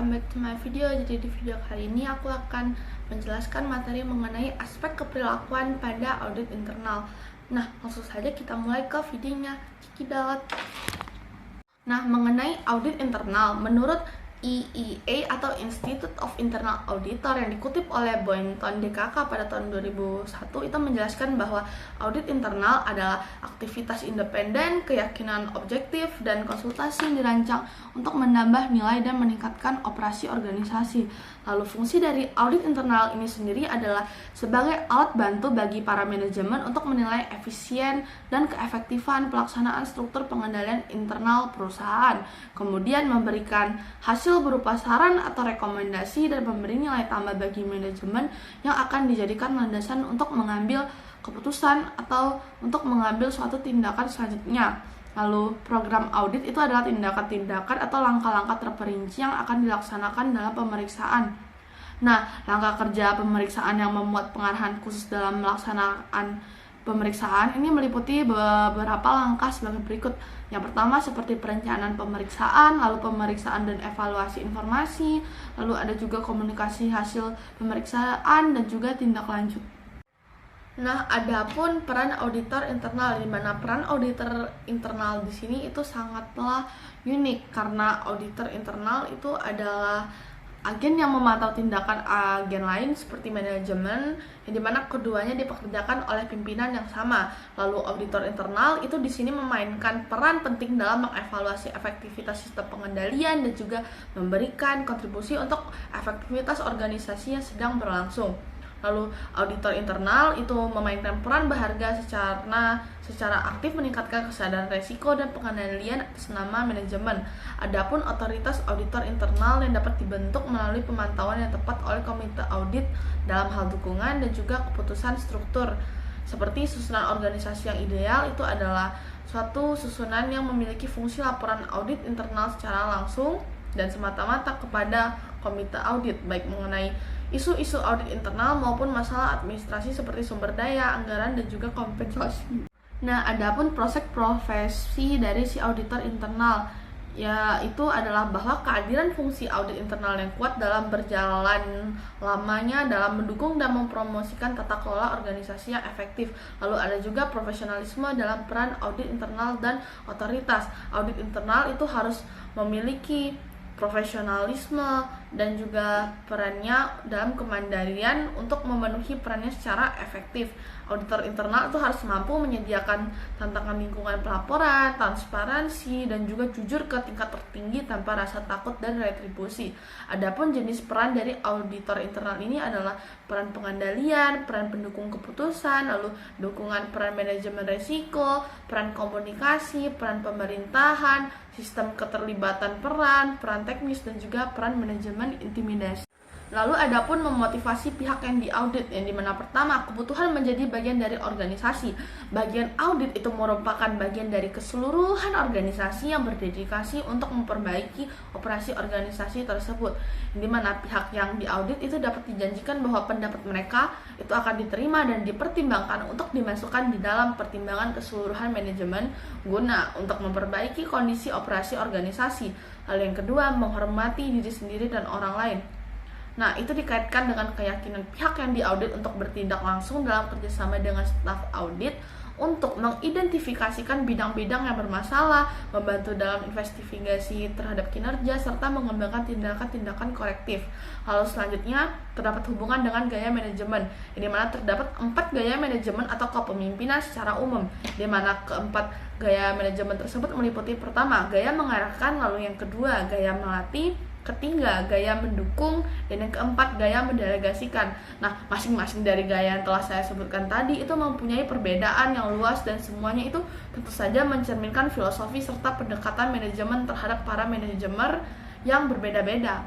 welcome back to my video. Jadi di video kali ini aku akan menjelaskan materi mengenai aspek keperilakuan pada audit internal. Nah, langsung saja kita mulai ke videonya. Cekidot. Nah, mengenai audit internal, menurut IEA atau Institute of Internal Auditor yang dikutip oleh Boynton DKK pada tahun 2001 itu menjelaskan bahwa audit internal adalah aktivitas independen, keyakinan objektif, dan konsultasi yang dirancang untuk menambah nilai dan meningkatkan operasi organisasi. Lalu fungsi dari audit internal ini sendiri adalah sebagai alat bantu bagi para manajemen untuk menilai efisien dan keefektifan pelaksanaan struktur pengendalian internal perusahaan, kemudian memberikan hasil berupa saran atau rekomendasi dan memberi nilai tambah bagi manajemen yang akan dijadikan landasan untuk mengambil keputusan atau untuk mengambil suatu tindakan selanjutnya. Lalu program audit itu adalah tindakan-tindakan atau langkah-langkah terperinci yang akan dilaksanakan dalam pemeriksaan. Nah, langkah kerja pemeriksaan yang memuat pengarahan khusus dalam melaksanakan pemeriksaan ini meliputi beberapa langkah sebagai berikut. Yang pertama seperti perencanaan pemeriksaan, lalu pemeriksaan dan evaluasi informasi, lalu ada juga komunikasi hasil pemeriksaan dan juga tindak lanjut. Nah, adapun peran auditor internal, di mana peran auditor internal di sini itu sangatlah unik karena auditor internal itu adalah agen yang memantau tindakan agen lain seperti manajemen, yang dimana keduanya dipekerjakan oleh pimpinan yang sama. Lalu auditor internal itu di sini memainkan peran penting dalam mengevaluasi efektivitas sistem pengendalian dan juga memberikan kontribusi untuk efektivitas organisasi yang sedang berlangsung. Lalu auditor internal itu memainkan peran berharga secara aktif meningkatkan kesadaran resiko dan pengendalian atas nama manajemen. Adapun otoritas auditor internal yang dapat dibentuk melalui pemantauan yang tepat oleh komite audit dalam hal dukungan dan juga keputusan struktur. Seperti susunan organisasi yang ideal itu adalah suatu susunan yang memiliki fungsi laporan audit internal secara langsung dan semata-mata kepada komite audit, baik mengenai isu-isu audit internal maupun masalah administrasi seperti sumber daya, anggaran, dan juga kompensasi. Nah, adapun proses profesi dari si auditor internal, yaitu adalah bahwa kehadiran fungsi audit internal yang kuat dalam berjalan lamanya dalam mendukung dan mempromosikan tata kelola organisasi yang efektif. Lalu ada juga profesionalisme dalam peran audit internal dan otoritas. Audit internal itu harus memiliki profesionalisme dan juga perannya dalam kemandirian untuk memenuhi perannya secara efektif. Auditor internal itu harus mampu menyediakan tantangan lingkungan pelaporan, transparansi, dan juga jujur ke tingkat tertinggi tanpa rasa takut dan retribusi. Adapun jenis peran dari auditor internal ini adalah peran pengendalian, peran pendukung keputusan, lalu dukungan peran manajemen risiko, peran komunikasi, peran pemerintahan, sistem keterlibatan peran teknis, dan juga peran manajemen intimidasi. Lalu adapun memotivasi pihak yang diaudit, yang dimana pertama kebutuhan menjadi bagian dari organisasi. Bagian audit itu merupakan bagian dari keseluruhan organisasi yang berdedikasi untuk memperbaiki operasi organisasi tersebut. Yang dimana pihak yang diaudit itu dapat dijanjikan bahwa pendapat mereka itu akan diterima dan dipertimbangkan untuk dimasukkan di dalam pertimbangan keseluruhan manajemen guna untuk memperbaiki kondisi operasi organisasi. Lalu yang kedua, menghormati diri sendiri dan orang lain. Nah, itu dikaitkan dengan keyakinan pihak yang diaudit untuk bertindak langsung dalam kerjasama dengan staf audit untuk mengidentifikasikan bidang-bidang yang bermasalah, membantu dalam investigasi terhadap kinerja, serta mengembangkan tindakan-tindakan korektif. Lalu selanjutnya, terdapat hubungan dengan gaya manajemen, di mana terdapat 4 gaya manajemen atau kepemimpinan secara umum, di mana keempat gaya manajemen tersebut meliputi pertama, gaya mengarahkan, lalu yang kedua, gaya melatih, ketiga, gaya mendukung, dan yang keempat, gaya mendelegasikan. Nah, masing-masing dari gaya yang telah saya sebutkan tadi itu mempunyai perbedaan yang luas dan semuanya itu tentu saja mencerminkan filosofi serta pendekatan manajemen terhadap para manajemen yang berbeda-beda.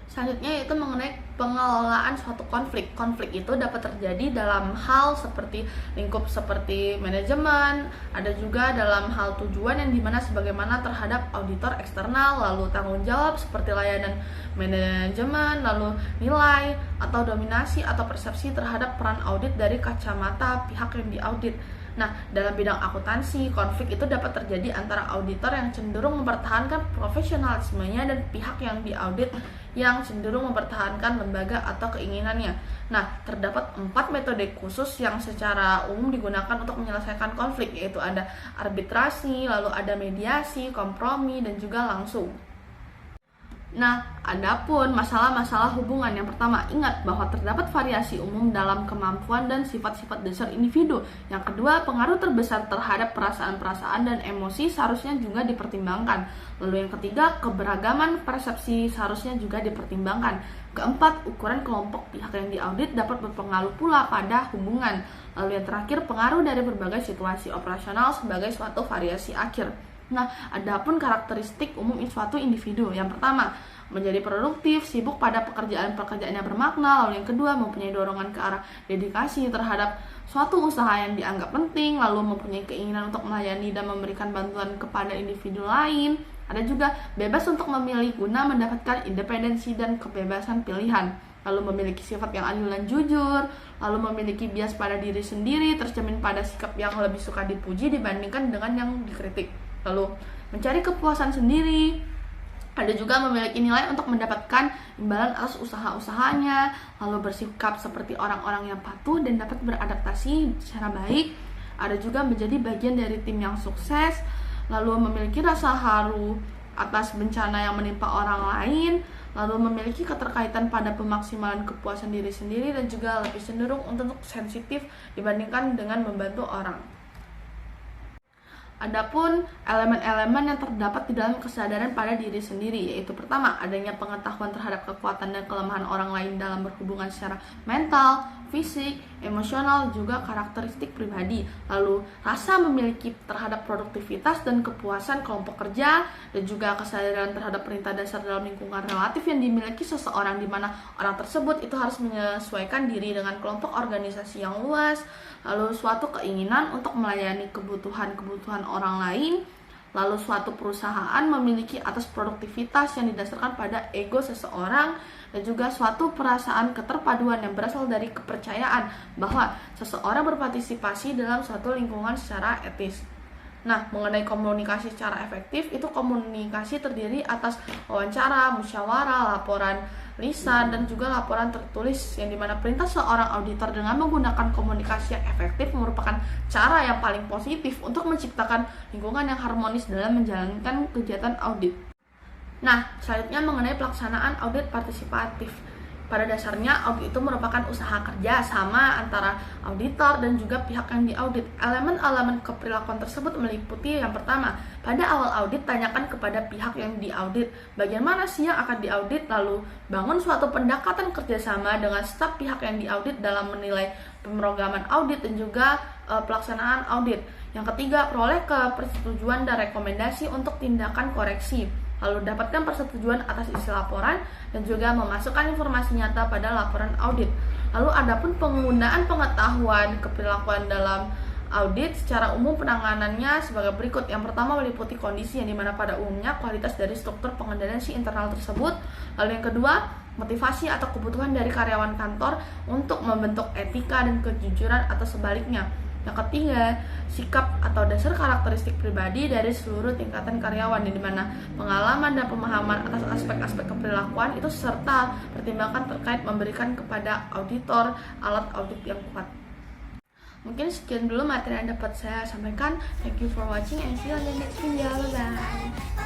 Selanjutnya yaitu mengenai pengelolaan suatu konflik. Konflik itu dapat terjadi dalam hal seperti lingkup seperti manajemen, ada juga dalam hal tujuan yang dimana sebagaimana terhadap auditor eksternal, lalu tanggung jawab seperti layanan manajemen, lalu nilai atau dominasi atau persepsi terhadap peran audit dari kacamata pihak yang diaudit. Nah, dalam bidang akuntansi, konflik itu dapat terjadi antara auditor yang cenderung mempertahankan profesionalismenya dan pihak yang diaudit yang cenderung mempertahankan lembaga atau keinginannya. Nah, terdapat 4 metode khusus yang secara umum digunakan untuk menyelesaikan konflik, yaitu ada arbitrasi, lalu ada mediasi, kompromi, dan juga langsung. Nah, adapun masalah-masalah hubungan, yang pertama, ingat bahwa terdapat variasi umum dalam kemampuan dan sifat-sifat dasar individu. Yang kedua, pengaruh terbesar terhadap perasaan-perasaan dan emosi seharusnya juga dipertimbangkan. Lalu yang ketiga, keberagaman persepsi seharusnya juga dipertimbangkan. Keempat, ukuran kelompok pihak yang diaudit dapat berpengaruh pula pada hubungan. Lalu yang terakhir, pengaruh dari berbagai situasi operasional sebagai suatu variasi akhir. Nah, adapun karakteristik umum suatu individu. Yang pertama, menjadi produktif, sibuk pada pekerjaan-pekerjaan yang bermakna. Lalu yang kedua, mempunyai dorongan ke arah dedikasi terhadap suatu usaha yang dianggap penting. Lalu mempunyai keinginan untuk melayani dan memberikan bantuan kepada individu lain. Ada juga bebas untuk memilih guna mendapatkan independensi dan kebebasan pilihan. Lalu memiliki sifat yang adil dan jujur, lalu memiliki bias pada diri sendiri, tercermin pada sikap yang lebih suka dipuji dibandingkan dengan yang dikritik. Lalu mencari kepuasan sendiri, ada juga memiliki nilai untuk mendapatkan imbalan atas usaha-usahanya, lalu bersikap seperti orang-orang yang patuh dan dapat beradaptasi secara baik. Ada juga menjadi bagian dari tim yang sukses, lalu memiliki rasa haru atas bencana yang menimpa orang lain, lalu memiliki keterkaitan pada pemaksimalan kepuasan diri sendiri, dan juga lebih cenderung untuk sensitif dibandingkan dengan membantu orang. Adapun elemen-elemen yang terdapat di dalam kesadaran pada diri sendiri, yaitu pertama, adanya pengetahuan terhadap kekuatan dan kelemahan orang lain dalam berhubungan secara mental, fisik, emosional, juga karakteristik pribadi. Lalu rasa memiliki terhadap produktivitas dan kepuasan kelompok kerja, dan juga kesadaran terhadap perintah dasar dalam lingkungan relatif yang dimiliki seseorang, di mana orang tersebut itu harus menyesuaikan diri dengan kelompok organisasi yang luas. Lalu suatu keinginan untuk melayani kebutuhan-kebutuhan orang lain. Lalu suatu perusahaan memiliki atas produktivitas yang didasarkan pada ego seseorang, dan juga suatu perasaan keterpaduan yang berasal dari kepercayaan bahwa seseorang berpartisipasi dalam suatu lingkungan secara etis. Nah, mengenai komunikasi secara efektif, itu komunikasi terdiri atas wawancara, musyawarah, laporan lisan, dan juga laporan tertulis, yang dimana perintah seorang auditor dengan menggunakan komunikasi yang efektif merupakan cara yang paling positif untuk menciptakan lingkungan yang harmonis dalam menjalankan kegiatan audit. Nah, selanjutnya mengenai pelaksanaan audit partisipatif. Pada dasarnya, audit itu merupakan usaha kerja sama antara auditor dan juga pihak yang diaudit. Elemen-elemen keperilakuan tersebut meliputi yang pertama, pada awal audit tanyakan kepada pihak yang diaudit bagian mana sih yang akan diaudit, lalu bangun suatu pendekatan kerjasama dengan staf pihak yang diaudit dalam menilai pemrograman audit dan juga pelaksanaan audit. Yang ketiga, peroleh persetujuan dan rekomendasi untuk tindakan koreksi. Lalu dapatkan persetujuan atas isi laporan dan juga memasukkan informasi nyata pada laporan audit. Lalu adapun penggunaan pengetahuan keperilakuan dalam audit, secara umum penanganannya sebagai berikut. Yang pertama, meliputi kondisi yang dimana pada umumnya kualitas dari struktur pengendalian si internal tersebut. Lalu yang kedua, motivasi atau kebutuhan dari karyawan kantor untuk membentuk etika dan kejujuran atau sebaliknya. Yang ketiga, sikap atau dasar karakteristik pribadi dari seluruh tingkatan karyawan, di mana pengalaman dan pemahaman atas aspek-aspek keperilakuan itu serta pertimbangan terkait memberikan kepada auditor alat audit yang kuat. Mungkin sekian dulu materi yang dapat saya sampaikan. Thank you for watching and see you on the next video. Bye bye.